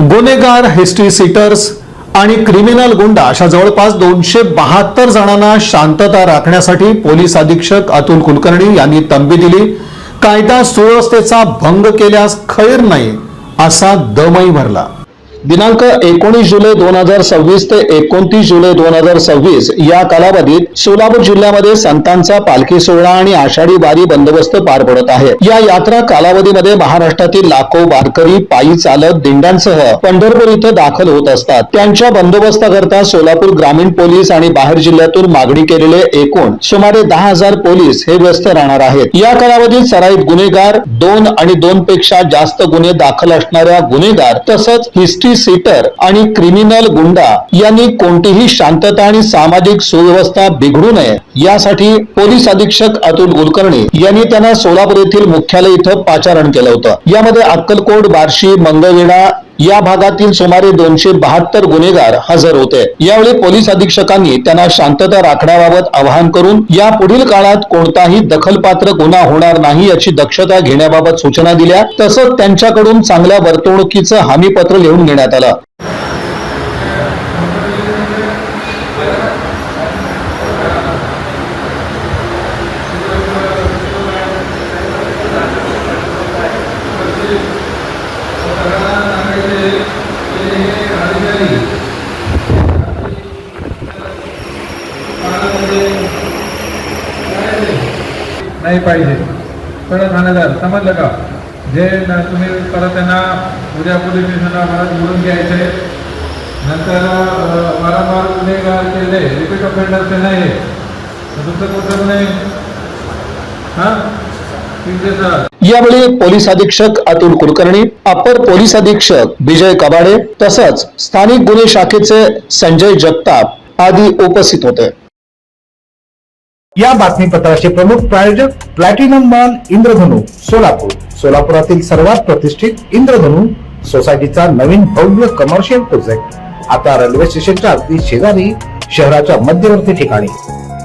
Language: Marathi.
गुन्हेगार, हिस्ट्री सीटर्स आणि क्रिमिनल गुंडा अशा जवळपास 272 जणांना शांतता राखण्यासाठी पोलीस अधीक्षक अतुल कुलकर्णी यांनी तंबी दिली। कायदा सुव्यवस्थेचा भंग केल्यास खैर नाही असा दमही भरला। दिनांक 19 जुलै 2026 ते 29 जुलै 2026 या कालावधीत सोलापूर जिल्ह्यामध्ये संतांचा पालखी सोहळा आणि आषाढी वारी बंदोबस्त पार पडत आहे। या यात्रा कालावधीमध्ये महाराष्ट्रातील लाखो वारकरी पायी चालत दिंड्यांसह पंढरपूर इथं दाखल होत असतात। त्यांच्या बंदोबस्ताकरता सोलापूर ग्रामीण पोलीस आणि बाहेर जिल्ह्यातून मागणी केलेले एकूण सुमारे 10,000 पोलीस हे व्यस्त राहणार आहेत। या कालावधीत सराईत गुन्हेगार, 2 आणि 2 पेक्षा जास्त गुन्हे दाखल असणाऱ्या गुन्हेगार तसंच हिस्ट्री सीटर आणि क्रिमिनल गुंडा यांनी कोणतीही शांतता आणि सामाजिक सुव्यवस्था बिघडू नये यासाठी पोलीस अधीक्षक अतुल कुलकर्णी यांनी त्यांना सोलापूर येथील मुख्यालय इथं पाचारण केलं होतं। यामध्ये अक्कलकोट, बार्शी, मंगळवेढा या भागातील सुमारे 272 गुन्हेगार हजर होते। यावेळी पोलीस अधीक्षकांनी त्यांना शांतता राखण्याबाबत आवाहन करून या पुढील काळात कोणताही दखलपात्र गुन्हा होणार नाही याची दक्षता घेण्याबाबत सूचना दिल्या। तसंच त्यांच्याकडून चांगल्या वर्तणुकीचं हमीपत्र लिहून घेण्यात आलं। नाही पाहिजे परत ठाणेदार समजलं का? जे तुम्ही परत त्यांना उद्या पोलीस स्टेशनला परत बोलून घ्यायचे। नंतर वारंवार गुन्हेगार केले, रिपीट ऑफेंडर ते नाही तुमचं कुठं नाही। यावेळी पोलीस अधीक्षक अतुल कुलकर्णी, अपर पोलीस अधीक्षक विजय कबाडे तसंच स्थानिक गुन्हे शाखेचे संजय जगताप आदी उपस्थित होते। या बातमीपत्राचे प्रमुख प्रायोजक प्लॅटिनम मॉल इंद्रधनु सोलापूर। सोलापुरातील सर्वात प्रतिष्ठित इंद्रधनु सोसायटीचा नवीन भव्य कमर्शियल प्रोजेक्ट आता रेल्वे स्टेशनच्या अगदी शेजारी शहराच्या मध्यवर्ती ठिकाणी।